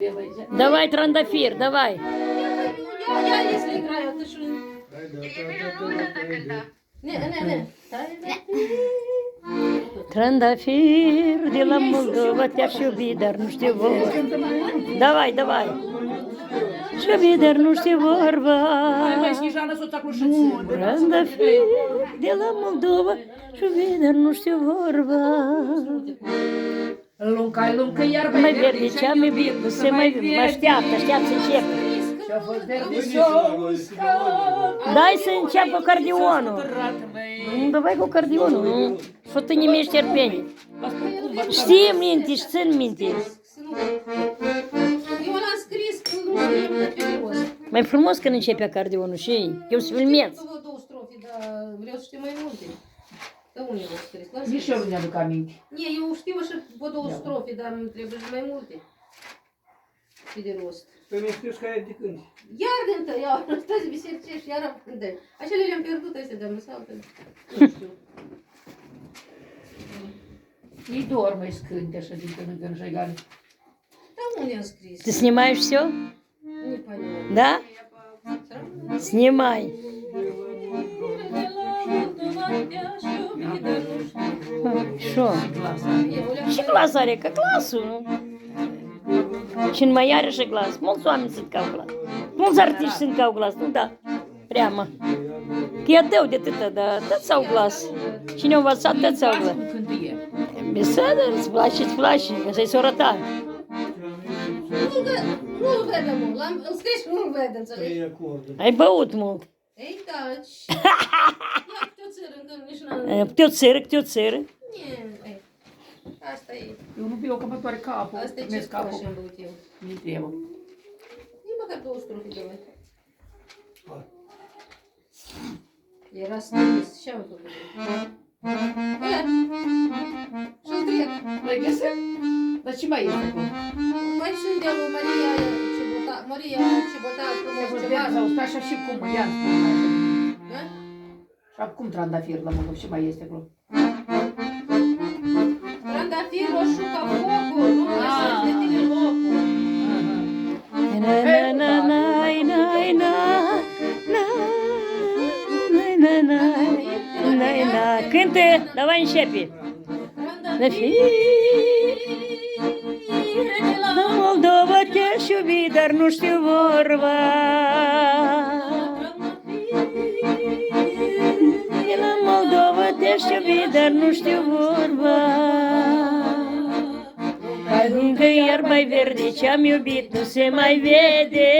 Давай, трандafir, давай. Я если играю, ты что? Не. Трандafir, дела Молдова, тебя все видар, ну что вор. Давай. Что видар, ну что ворва. Трандafir, дела Молдова, что видар, ну что ворва. Lunca, iar Mai verde, cea mai bine, se mai așteaptă să începe. Dai să înceapă cardionul. Давай cu cardionul. Что ты не имеешь терпения? Știi minte și țin minte. Eu l-am scris când nu știu pe rost. Mai frumos când începe acordionul și eu să filmez. Vă două strofe, dar vreau să știu mai multe. Da unde l-am scris? Nici eu nu mi-aduc aminte. Nie, eu știu așa vă două strofe, dar îmi trebuie și mai multe. Și de rost. Păi nu știu care de când. Iar de întâi, iar stai să bisercești, iar apândă. Așa le-am pierdut astea, dar nu s-au nu știu. Ei dorm, mai scânte așa din când în când și egal. Da unde am scris? Ты снимаешь все? Непонятно. Да? Снимай. Что? Și glas are, că glasul, nu? Și în mai are și glas. Mulți oameni sunt ca glas. Mulți artiști sunt ca glas, nu da? Preamă. Că e tău de tătă, dar tăți au glas. Cine a învățat, tăți au glas. Cântie. Bisedă, îți place, așa-i sorăta. Nu-l vede, mă. Îl scris și nu-l vede, înțelegi? 3 acorduri. Ai băut mult. Ei, taci. Ia câte o țără, încă nici n-am... Câte o țără. Ei, asta e. Eu nu beau că mă doare capul. Asta e Mi-e ce capul. faci am băut eu. Mi trebuie. E măcar două strofe de voi. Era scris. Ce-am făcut? Ia! Și-l trec. L-ai găsit? Dar ce mai este acolo? Mai sunt de lui Maria Cibota frumos ceva. Sau stai așa și cum? Ia spune. Da? Și acum trandafir la Moldov, ce mai este acolo? Trandafir roșu ca focul, nu lăsați de tine locul. Cântă, давай începe. La Moldova te-aș iubi, dar nu știu vorba. La Moldova te-aș iubi, dar nu știu vorba. Încă iarba-i verde, ce-am iubit nu se mai vede.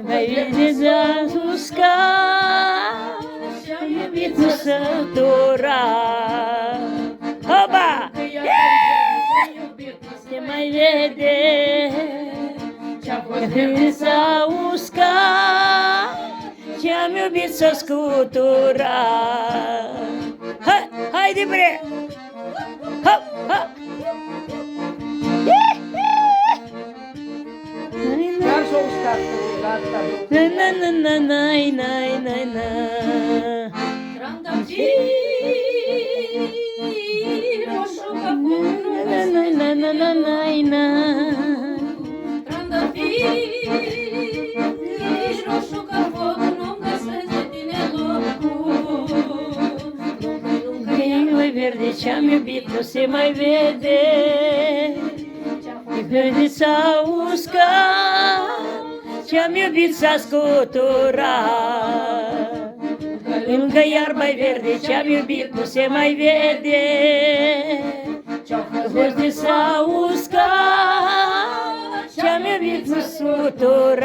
Mai vede s-a uscat, ce-am iubit nu s-a turat. Hopa! Se mai vede, ce-am s-a uscat, ce-am iubit s-a scuturat. Haide bre! Hop, hop! Chiar s-o uscat la asta. Na. Trandafir roșu ca focul, Na. Trandafir roșu ca focul, nu găsesc de tine locul. Mai verde, ce-am iubit nu se mai vede. Verde s-a uscat, ce-am iubit s-a scuturat. Lângă iarba-i verde, ce-am iubit nu se mai vede. Verde s-a uscat, ce-am iubit nu s-a scuturat.